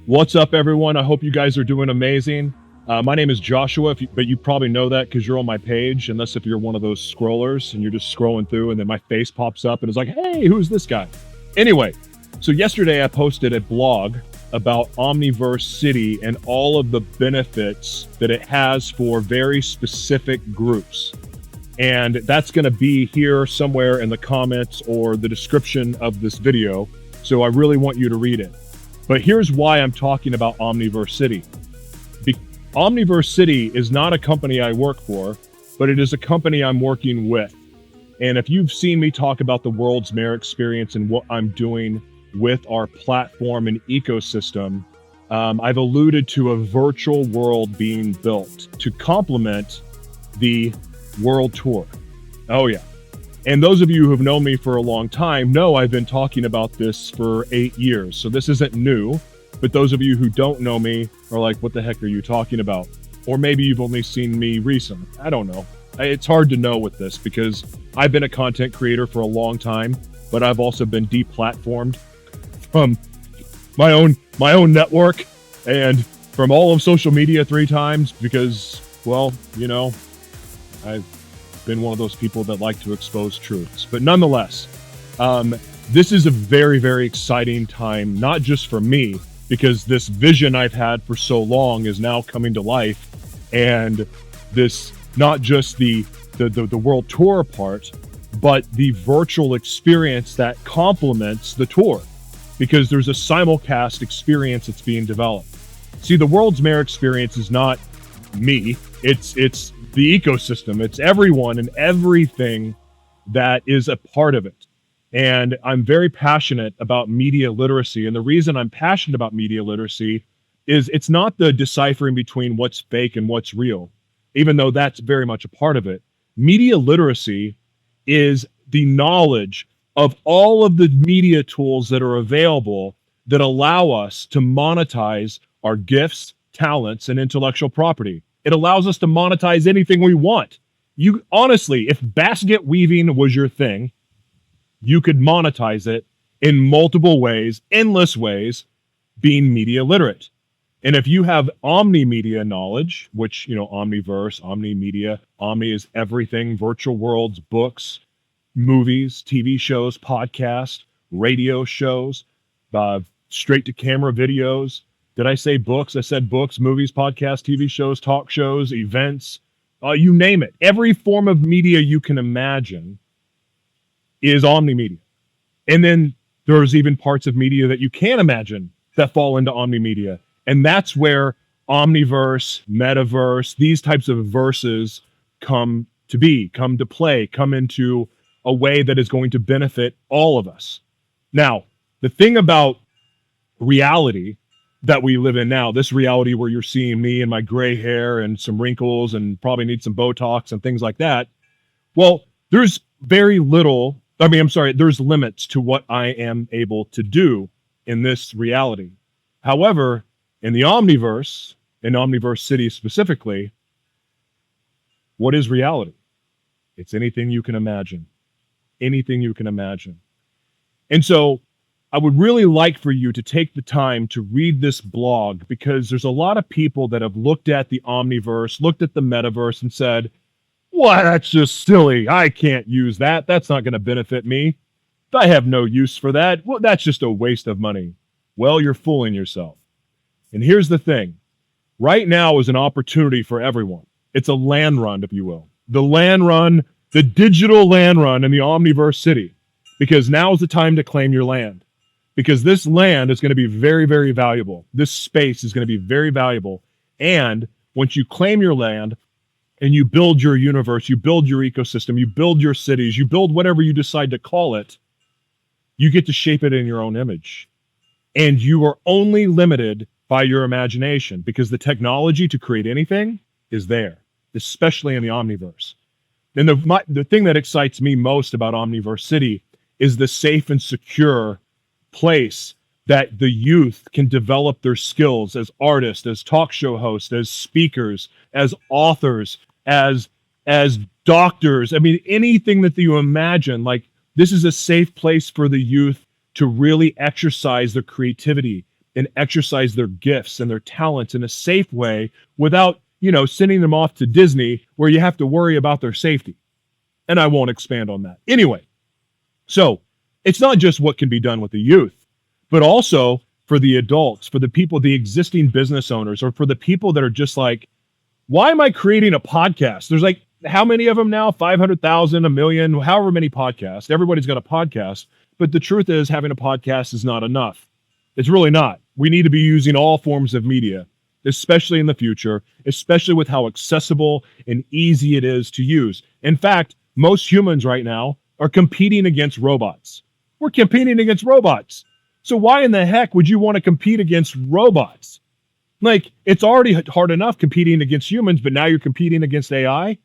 What's up, everyone? I hope you guys are doing amazing. My name is Joshua, but you probably know that because you're on my page, unless if you're one of those scrollers and you're just scrolling through and then my face pops up and it's like, hey, who's this guy? Anyway, so yesterday I posted a blog about Omniverse City and all of the benefits that it has for very specific groups. And that's going to be here somewhere in the comments or the description of this video. So I really want you to read it. But here's why I'm talking about Omniverse City. Omniverse City is not a company I work for, but it is a company I'm working with. And if you've seen me talk about the World's Mayor experience and what I'm doing with our platform and ecosystem, I've alluded to a virtual world being built to complement the world tour. Oh yeah. And those of you who've known me for a long time know I've been talking about this for 8 years. So this isn't new, but those of you who don't know me are like, what the heck are you talking about? Or maybe you've only seen me recently. I don't know. It's hard to know with this because I've been a content creator for a long time, but I've also been deplatformed from my own network and from all of social media 3 times because, well, you know, I've been one of those people that like to expose truths. But nonetheless, this is a very, very exciting time, not just for me, because this vision I've had for so long is now coming to life. And this, not just the world tour part, but the virtual experience that complements the tour, because there's a simulcast experience that's being developed. See, the World's Mayor experience is not me. It's the ecosystem. It's everyone and everything that is a part of it. And I'm very passionate about media literacy. And the reason I'm passionate about media literacy is it's not the deciphering between what's fake and what's real, even though that's very much a part of it. Media literacy is the knowledge of all of the media tools that are available that allow us to monetize our gifts, talents, and intellectual property. It allows us to monetize anything we want. You honestly, if basket weaving was your thing, you could monetize it in multiple ways, endless ways, being media literate. And if you have omnimedia knowledge, which, you know, Omniverse, Omnimedia, Omni is everything, virtual worlds, books, movies, TV shows, podcasts, radio shows, straight to camera videos. Did I say books? I said books, movies, podcasts, TV shows, talk shows, events, you name it. Every form of media you can imagine is omnimedia. And then there's even parts of media that you can't imagine that fall into omnimedia. And that's where Omniverse, Metaverse, these types of verses come to be, come to play, come into a way that is going to benefit all of us. Now, the thing about reality that we live in now, this reality where you're seeing me and my gray hair and some wrinkles and probably need some Botox and things like that. Well, there's very little, there's limits to what I am able to do in this reality. However, in the Omniverse, in Omniverse City specifically, what is reality? It's anything you can imagine. Anything you can imagine. And so I would really like for you to take the time to read this blog, because there's a lot of people that have looked at the Omniverse, looked at the metaverse and said, well, that's just silly. I can't use that. That's not going to benefit me. I have no use for that. Well, that's just a waste of money. Well, you're fooling yourself. And here's the thing. Right now is an opportunity for everyone. It's a land run, if you will. The land run, the digital land run in the Omniverse City, because now is the time to claim your land. Because this land is going to be very, very valuable. This space is going to be very valuable. And once you claim your land and you build your universe, you build your ecosystem, you build your cities, you build whatever you decide to call it, you get to shape it in your own image. And you are only limited by your imagination, because the technology to create anything is there, especially in the Omniverse. And the thing that excites me most about Omniverse City is the safe and secure place that the youth can develop their skills as artists, as talk show hosts, as speakers, as authors, as doctors. I mean, anything that you imagine, like, this is a safe place for the youth to really exercise their creativity, and exercise their gifts and their talents in a safe way without, sending them off to Disney where you have to worry about their safety. And I won't expand on that. Anyway, so it's not just what can be done with the youth, but also for the adults, for the people, the existing business owners, or for the people that are just like, why am I creating a podcast? There's like, how many of them now? 500,000, a million, however many podcasts. Everybody's got a podcast. But the truth is, having a podcast is not enough. It's really not. We need to be using all forms of media, especially in the future, especially with how accessible and easy it is to use. In fact, most humans right now are competing against robots. We're competing against robots. So why in the heck would you want to compete against robots? Like, it's already hard enough competing against humans, but now you're competing against AI?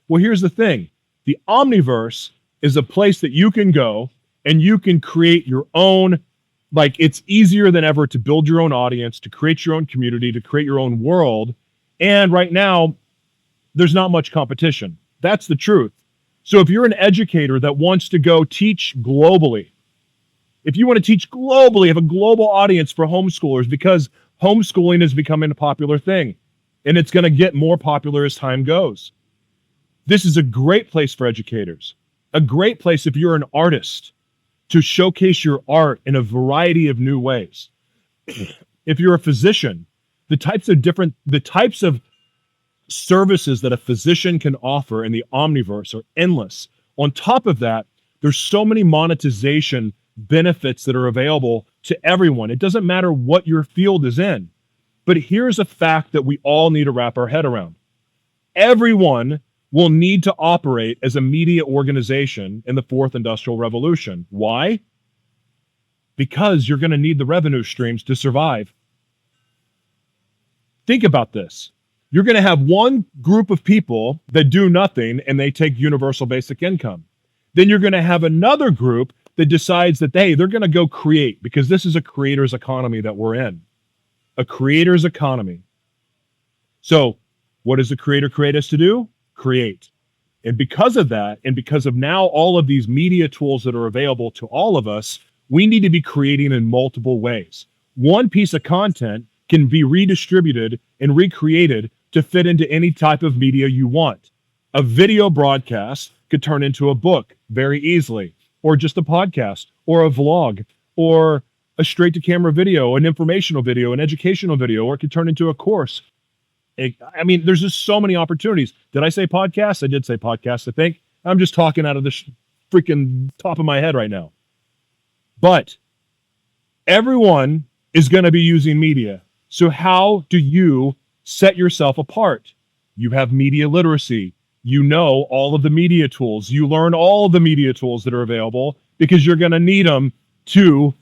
Well, here's the thing. The Omniverse is a place that you can go and you can create your own, like, it's easier than ever to build your own audience, to create your own community, to create your own world. And right now, there's not much competition. That's the truth. So if you're an educator that wants to go teach globally, if you want to teach globally, have a global audience for homeschoolers, because homeschooling is becoming a popular thing, and it's going to get more popular as time goes. This is a great place for educators, a great place if you're an artist to showcase your art in a variety of new ways. If you're a physician, the types of services that a physician can offer in the Omniverse are endless. On top of that, there's so many monetization benefits that are available to everyone. It doesn't matter what your field is in. But here's a fact that we all need to wrap our head around. Everyone will need to operate as a media organization in the fourth industrial revolution. Why? Because you're going to need the revenue streams to survive. Think about this. You're going to have one group of people that do nothing and they take universal basic income. Then you're going to have another group that decides that, hey, they're going to go create, because this is a creator's economy that we're in. A creator's economy. So what does the creator create us to do? Create. And because of that, and because of now all of these media tools that are available to all of us, we need to be creating in multiple ways. One piece of content can be redistributed and recreated to fit into any type of media you want. A video broadcast could turn into a book very easily, or just a podcast, or a vlog, or a straight-to-camera video, an informational video, an educational video, or it could turn into a course. I mean, there's just so many opportunities. Did I say podcast? I did say podcast, I think. I'm just talking out of the freaking top of my head right now. But everyone is going to be using media. So how do you set yourself apart? You have media literacy. You know all of the media tools. You learn all of the media tools that are available because you're going to need them to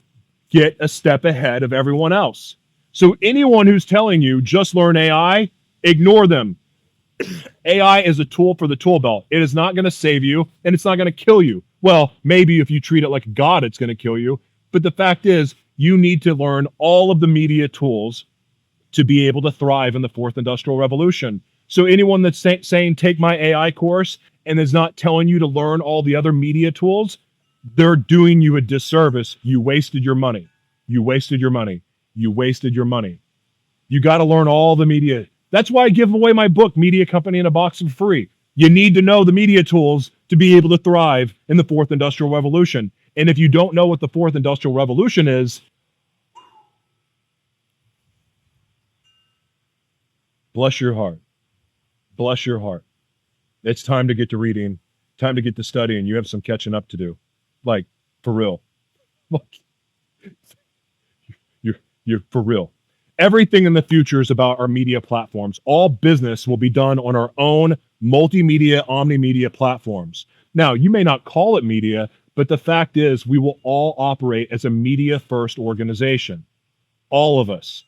get a step ahead of everyone else. So anyone who's telling you just learn AI, ignore them. AI is a tool for the tool belt. It is not going to save you, and it's not going to kill you. Well, maybe if you treat it like God, it's going to kill you. But the fact is, you need to learn all of the media tools to be able to thrive in the fourth industrial revolution. So anyone that's saying, take my AI course, and is not telling you to learn all the other media tools, they're doing you a disservice. You wasted your money. You wasted your money. You wasted your money. You got to learn all the media. That's why I give away my book, Media Company in a Box, for free. You need to know the media tools to be able to thrive in the fourth industrial revolution. And if you don't know what the fourth industrial revolution is, bless your heart. Bless your heart. It's time to get to reading, time to get to studying. You have some catching up to do. Like, for real. You're for real. Everything in the future is about our media platforms. All business will be done on our own multimedia, omnimedia platforms. Now, you may not call it media, but the fact is we will all operate as a media-first organization. All of us.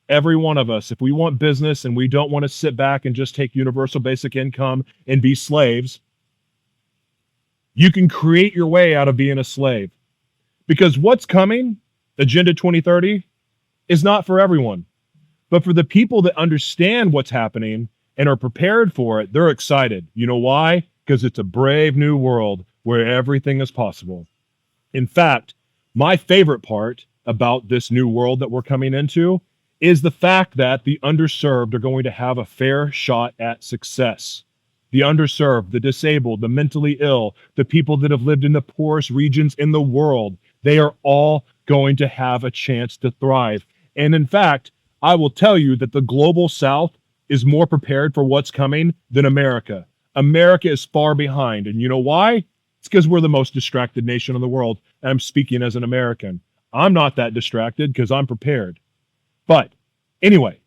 Every one of us. If we want business and we don't want to sit back and just take universal basic income and be slaves, you can create your way out of being a slave. Because what's coming, Agenda 2030, is not for everyone. But for the people that understand what's happening and are prepared for it, they're excited. You know why? Because it's a brave new world where everything is possible. In fact, my favorite part about this new world that we're coming into is the fact that the underserved are going to have a fair shot at success. The underserved, the disabled, the mentally ill, the people that have lived in the poorest regions in the world, they are all going to have a chance to thrive. And in fact, I will tell you that the global South is more prepared for what's coming than America. America is far behind. And you know why? It's because we're the most distracted nation in the world. And I'm speaking as an American. I'm not that distracted because I'm prepared. But anyway,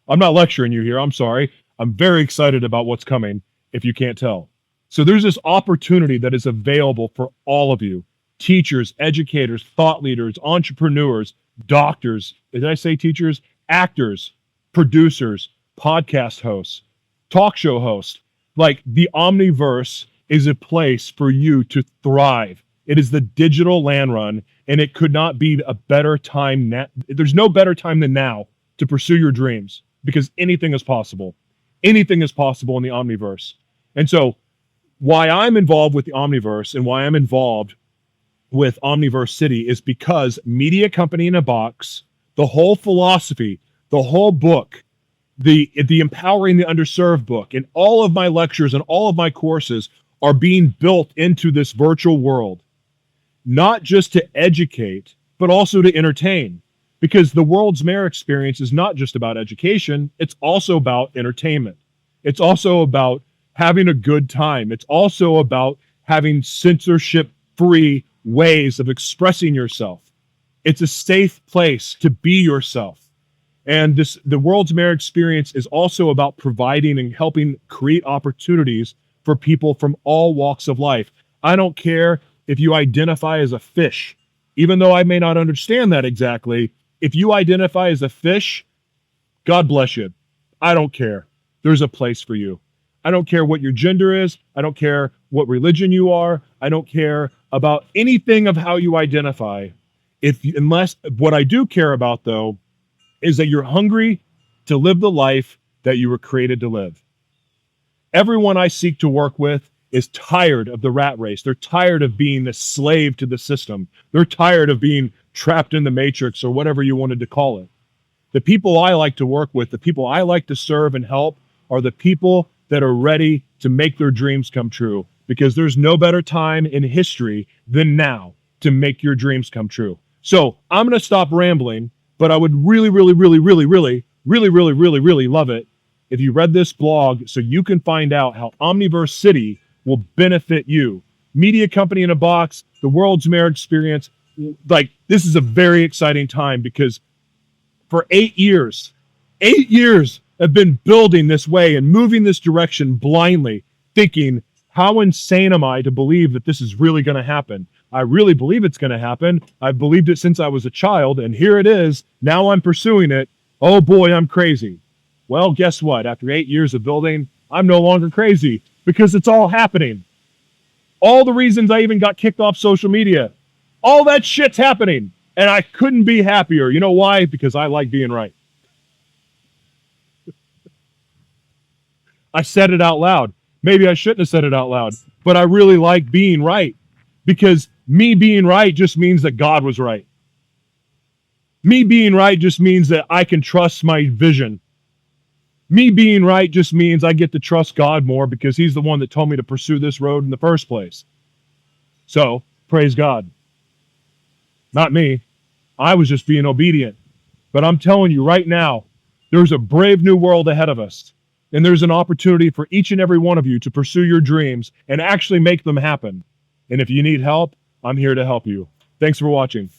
I'm not lecturing you here. I'm sorry. I'm very excited about what's coming, if you can't tell. So there's this opportunity that is available for all of you: teachers, educators, thought leaders, entrepreneurs, doctors. Did I say teachers? Actors, producers, podcast hosts, talk show hosts. Like, the Omniverse is a place for you to thrive. It is the digital land run, and it could not be a better time. There's no better time than now to pursue your dreams, because anything is possible. Anything is possible in the Omniverse. And so why I'm involved with the Omniverse and why I'm involved with Omniverse City is because Media Company in a Box, the whole philosophy, the whole book, the Empowering the Underserved book, and all of my lectures and all of my courses are being built into this virtual world, not just to educate, but also to entertain. Because the World's Mayor experience is not just about education, it's also about entertainment. It's also about having a good time. It's also about having censorship-free ways of expressing yourself. It's a safe place to be yourself. And the World's Mayor experience is also about providing and helping create opportunities for people from all walks of life. I don't care if you identify as a fish, even though I may not understand that exactly. If you identify as a fish, God bless you. I don't care. There's a place for you. I don't care what your gender is. I don't care what religion you are. I don't care about anything of how you identify. Unless what I do care about, though, is that you're hungry to live the life that you were created to live. Everyone I seek to work with is tired of the rat race. They're tired of being a slave to the system. They're tired of being trapped in the matrix, or whatever you wanted to call it. The people I like to work with, the people I like to serve and help, are the people that are ready to make their dreams come true, because there's no better time in history than now to make your dreams come true. So I'm going to stop rambling, but I would really, really, really, really, really, really, really, really, really love it if you read this blog so you can find out how Omniverse City will benefit you. Media Company in a Box, the World's Mayor experience. Like, this is a very exciting time, because for 8 years, 8 years have been building this way and moving this direction blindly, thinking, how insane am I to believe that this is really going to happen? I really believe it's going to happen. I've believed it since I was a child, and here it is. Now I'm pursuing it. Oh boy, I'm crazy. Well, guess what? After 8 years of building, I'm no longer crazy, because it's all happening. All the reasons I even got kicked off social media, all that shit's happening, and I couldn't be happier. You know why? Because I like being right. I said it out loud. Maybe I shouldn't have said it out loud, but I really like being right, because me being right just means that God was right. Me being right just means that I can trust my vision. Me being right just means I get to trust God more, because he's the one that told me to pursue this road in the first place. So, praise God. Not me. I was just being obedient. But I'm telling you right now, there's a brave new world ahead of us. And there's an opportunity for each and every one of you to pursue your dreams and actually make them happen. And if you need help, I'm here to help you. Thanks for watching.